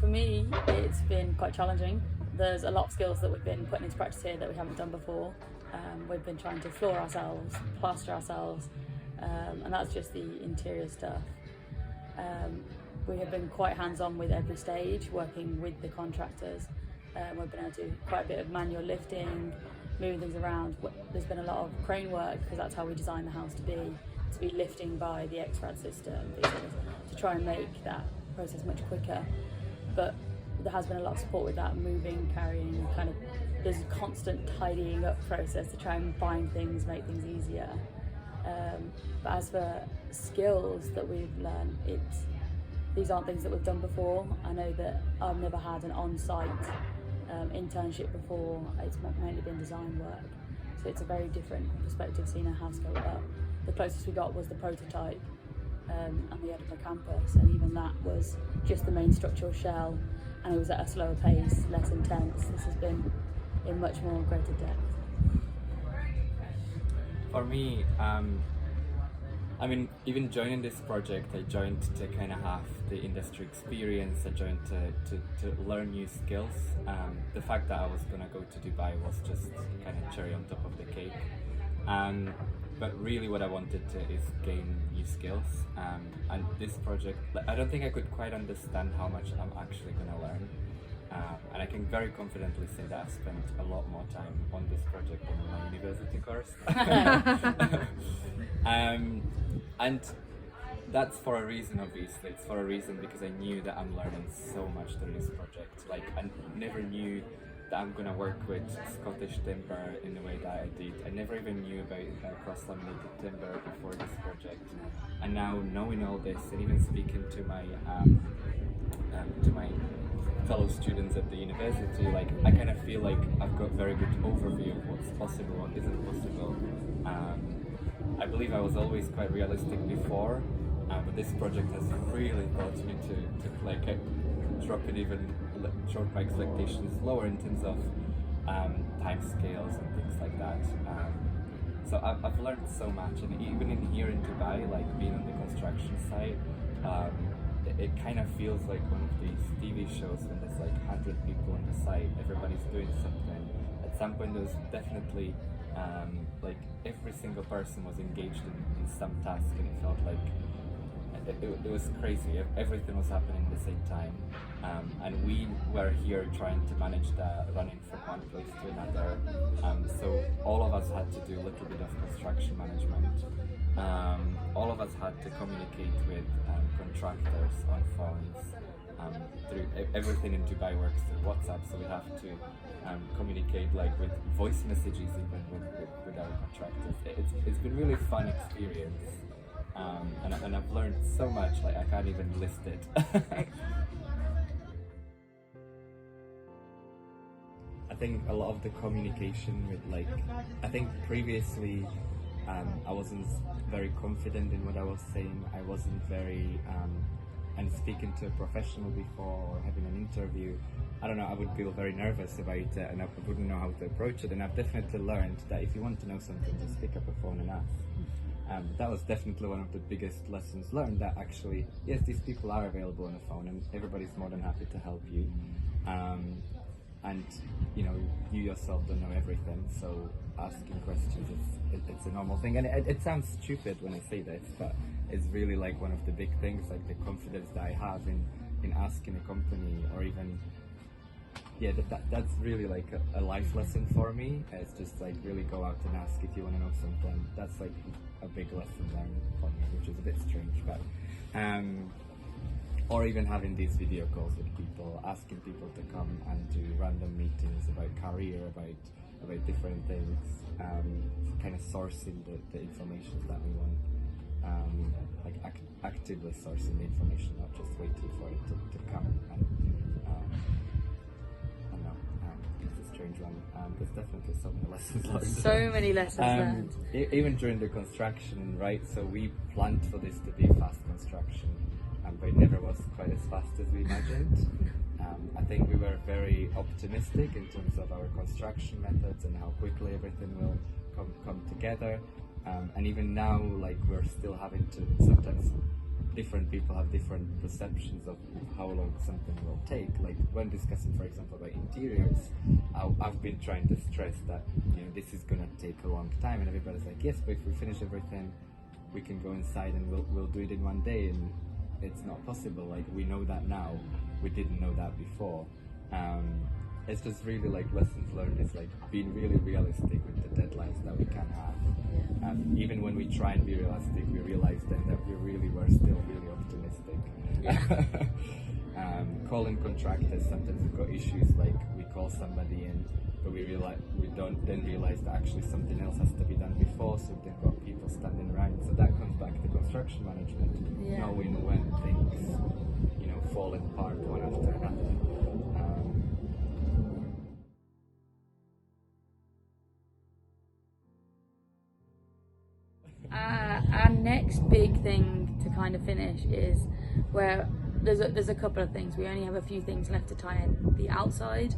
For me, it's been quite challenging. There's a lot of skills that we've been putting into practice here that we haven't done before. We've been trying to floor ourselves, plaster ourselves, and that's just the interior stuff. We have been quite hands-on with every stage, working with the contractors. We've been able to do quite a bit of manual lifting, moving things around. There's been a lot of crane work because that's how we designed the house to be lifting by the X-Rad system, to try and make that process much quicker. But there has been a lot of support with that, moving, carrying, there's a constant tidying up process to try and bind things, make things easier. But as for skills that we've learned, these aren't things that we've done before. I know that I've never had an on-site internship before. It's mainly been design work, so it's a very different perspective seeing a house go up. The closest we got was the prototype on the Edinburgh campus, and even that was just the main structural shell, and it was at a slower pace, less intense. This has been in much more greater depth. For me, even joining this project, I joined to kind of have the industry experience. I joined to learn new skills. The fact that I was gonna go to Dubai was just kind of cherry on top of the cake. But really what I wanted to is gain new skills. And this project, I don't think I could quite understand how much I'm actually gonna learn. And I can very confidently say that I've spent a lot more time on this project than on my university course. And that's for a reason, obviously. It's for a reason because I knew that I'm learning so much through this project. Like, I never knew that I'm gonna work with Scottish timber in the way that I did. I never even knew about cross-laminated timber before this project. And now knowing all this and even speaking to my fellow students at the university, like, I kind of feel like I've got a very good overview of what's possible, what isn't possible. I believe I was always quite realistic before, but this project has really taught me to drop my expectations lower in terms of time scales and things like that. So I've learned so much, and even in here in Dubai, like being on the construction site, it kind of feels like one of these TV shows when there's like 100 people on the site, everybody's doing something. At some point there was definitely like every single person was engaged in some task, and it felt like it was crazy. Everything was happening at the same time, and we were here trying to manage that, running from one place to another. So all of us had to do a little bit of construction management. All of us had to communicate with contractors on phones. Through everything in Dubai works through WhatsApp, so we have to communicate like with voice messages even with our contractors. It's been really fun experience, and I've learned so much, like I can't even list it. I think a lot of the communication with, like, I think previously I wasn't very confident in what I was saying. I wasn't very and speaking to a professional before or having an interview, I don't know, I would feel very nervous about it, and I wouldn't know how to approach it. And I've definitely learned that if you want to know something, just pick up a phone and ask. That was definitely one of the biggest lessons learned, that actually, yes, these people are available on the phone and everybody's more than happy to help you. And you know, you yourself don't know everything, so asking questions, it's a normal thing. And it sounds stupid when I say this, but it's really like one of the big things, like the confidence that I have in asking a company, or even, yeah, that's really like a life lesson for me. It's just like, really go out and ask if you want to know something. That's like a big lesson learned for me, which is a bit strange, but or even having these video calls with people, asking people to come and do random meetings about career, about different things, kind of sourcing the information that we want, like actively sourcing the information, not just waiting for it to come. And I don't know, it's a strange one. There's definitely so many lessons learned. So many lessons learned. Even during the construction, right? So we planned for this to be a fast construction, but it never was quite as fast as we imagined. I think we were very optimistic in terms of our construction methods and how quickly everything will come together. And even now, like, we're still having to sometimes different people have different perceptions of how long something will take. Like when discussing, for example, about interiors, I've been trying to stress that, you know, this is gonna take a long time, and everybody's like, yes, but if we finish everything, we can go inside and we'll do it in one day, and it's not possible. Like, we know that now, we didn't know that before. It's just really like lessons learned is like being really realistic with the deadlines that we can have. Even when we try and be realistic, we realize then that we really were still really optimistic. Calling contractors, sometimes we've got issues like we call somebody in, but we don't then realize that actually something else has to be done before, so they've got people standing around. So that comes back to construction management, knowing when things, you know, fall apart one after another. Our next big thing to kind of finish is where there's a couple of things. We only have a few things left to tie in the outside,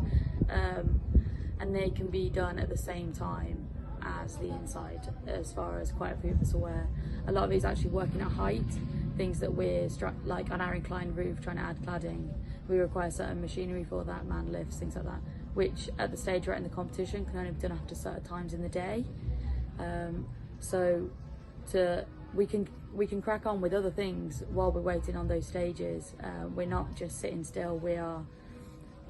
and they can be done at the same time as the inside, as far as quite a few of us are aware. A lot of it is actually working at height, things that we're like on our inclined roof trying to add cladding. We require certain machinery for that, man lifts, things like that, which at the stage we're at in the competition can only be done after certain times in the day. We can crack on with other things while we're waiting on those stages. We're not just sitting still.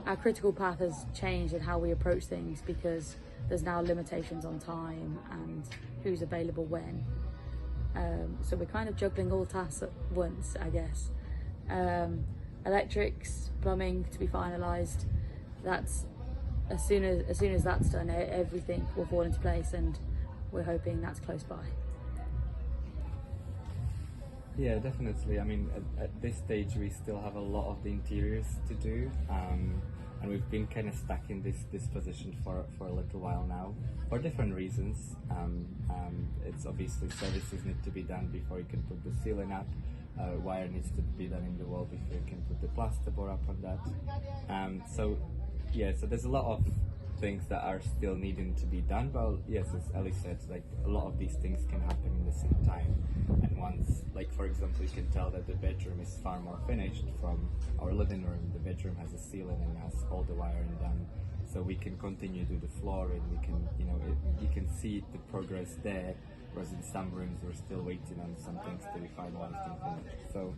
Our critical path has changed in how we approach things, because there's now limitations on time and who's available when. So we're kind of juggling all tasks at once, I guess. Electrics, plumbing to be finalised. That's as soon as that's done, everything will fall into place, and we're hoping that's close by. Yeah, definitely. I mean, at this stage, we still have a lot of the interiors to do, and we've been kind of stuck in this position for a little while now, for different reasons. It's obviously services need to be done before you can put the ceiling up. Wire needs to be done in the wall before you can put the plasterboard up on that. So there's a lot of things that are still needing to be done, but yes, as Ellie said, like a lot of these things can happen in the same time. And once, like for example, you can tell that the bedroom is far more finished from our living room. The bedroom has a ceiling and has all the wiring done, so we can continue to do the flooring. We can, you know, you can see the progress there, whereas in some rooms we're still waiting on some things to be finalized and finished. So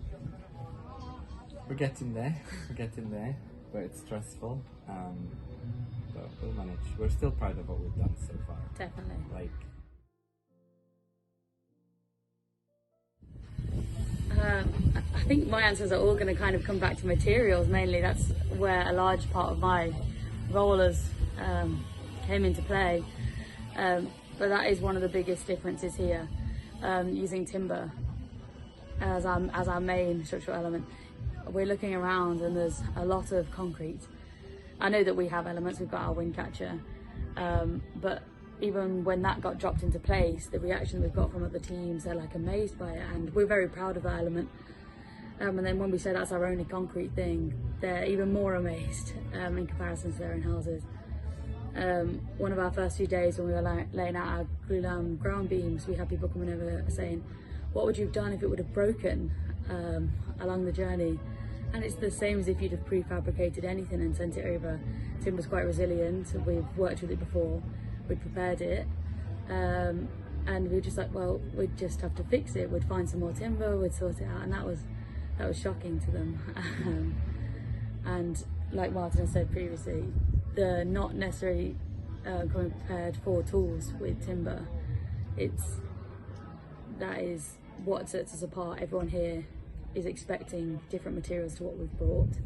we're getting there, but it's stressful. But we'll manage. We're still proud of what we've done so far. Definitely. Like, I think my answers are all going to kind of come back to materials mainly. That's where a large part of my role has came into play. But that is one of the biggest differences here, using timber as our main structural element. We're looking around and there's a lot of concrete. I know that we have elements, we've got our wind catcher, but even when that got dropped into place, the reaction we've got from other teams, they're like amazed by it, and we're very proud of that element. And then when we say that's our only concrete thing, they're even more amazed in comparison to their own houses. One of our first few days when we were laying out our glulam ground beams, we had people coming over saying, what would you have done if it would have broken along the journey? And it's the same as if you'd have prefabricated anything and sent it over. Timber's quite resilient, we've worked with it before, we'd prepared it, and we were just like, well, we'd just have to fix it, we'd find some more timber, we'd sort it out, and that was shocking to them. And like Martin has said previously, the not necessarily coming prepared for tools with timber, that is what sets us apart. Everyone here is expecting different materials to what we've brought.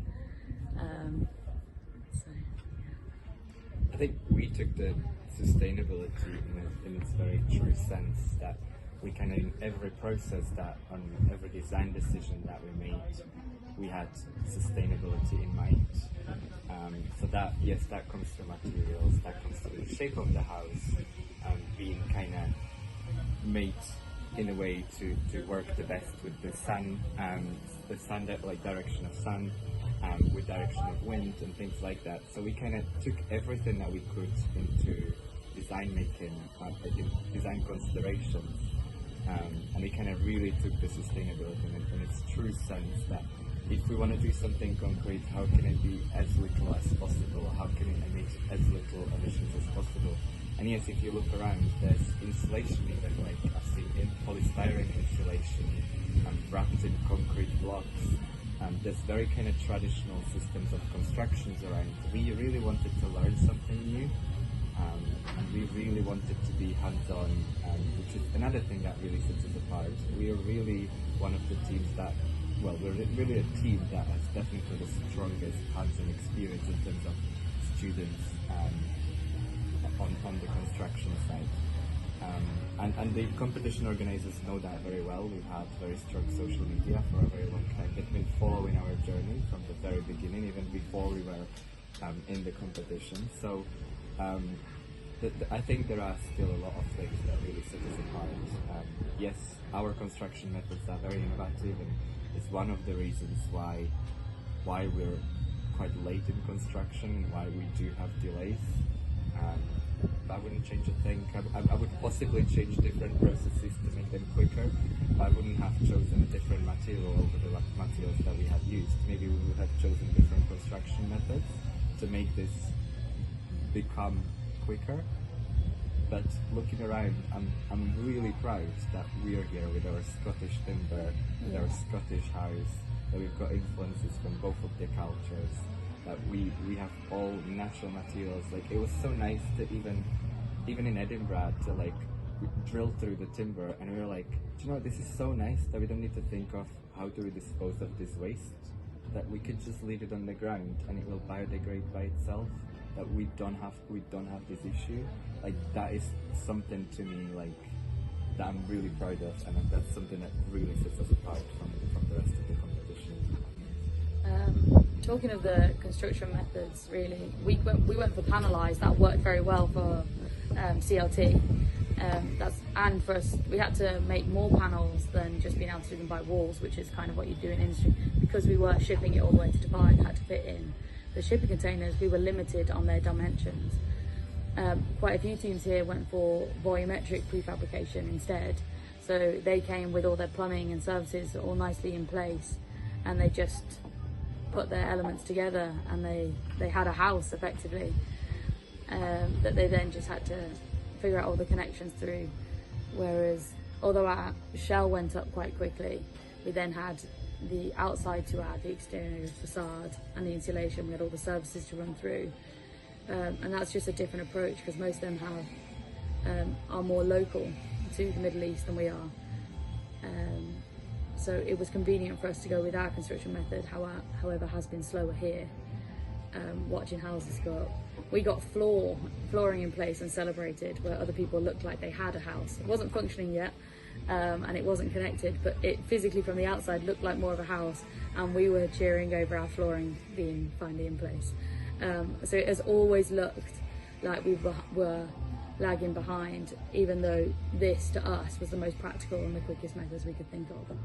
I think we took the sustainability in its very true sense, that we kind of, in every process that, on every design decision that we made, we had sustainability in mind. So that, yes, that comes to materials, that comes to the shape of the house, being kind of made in a way to work the best with the sun, like direction of sun, with direction of wind and things like that. So we kind of took everything that we could into design making, design considerations, And we kind of really took the sustainability in its true sense, that if we want to do something concrete, how can it be as little as possible? How can it emit as little emissions as possible? And yes, if you look around, there's insulation even, like I've seen in polystyrene insulation wrapped in concrete blocks. There's very kind of traditional systems of constructions around. We really wanted to learn something new, and we really wanted to be hands-on, which is another thing that really sets us apart. We are really one of the teams that, well, we're really a team that has definitely the strongest hands-on experience in terms of students on the construction side. And the competition organizers know that very well. We've had very strong social media for a very long time. They've been following our journey from the very beginning, even before we were in the competition. So I think there are still a lot of things that really set us apart. Yes, our construction methods are very innovative, and it's one of the reasons why we're quite late in construction and why we do have delays. I wouldn't change a thing. I would possibly change different processes to make them quicker. I wouldn't have chosen a different material over the materials that we had used. Maybe we would have chosen different construction methods to make this become quicker. But looking around, I'm really proud that we are here with our Scottish timber, with our Scottish house, that we've got influences from both of the cultures, that we have all natural materials. Like, it was so nice to even in Edinburgh to like drill through the timber, and we were like, do you know what, this is so nice that we don't need to think of how do we dispose of this waste, that we could just leave it on the ground and it will biodegrade by itself, that we don't have this issue. Like, that is something to me, like, that I'm really proud of, and that's something that really sets us apart from the rest of the competition. Talking of the construction methods, really, we went for panelised. That worked very well for CLT. And for us, we had to make more panels than just being able to do them by walls, which is kind of what you do in industry. Because we were shipping it all the way to Dubai and had to fit in the shipping containers, we were limited on their dimensions. Quite a few teams here went for volumetric prefabrication instead. So they came with all their plumbing and services all nicely in place, and they just put their elements together, and they had a house effectively that they then just had to figure out all the connections through. Whereas although our shell went up quite quickly, we then had the outside to add, the exterior facade and the insulation. We had all the services to run through, and that's just a different approach, because most of them are more local to the Middle East than we are. So it was convenient for us to go with our construction method, however has been slower here, watching houses go up. We got flooring in place and celebrated, where other people looked like they had a house. It wasn't functioning yet, and it wasn't connected, but it physically from the outside looked like more of a house, and we were cheering over our flooring being finally in place. So it has always looked like we were lagging behind, even though this to us was the most practical and the quickest methods we could think of.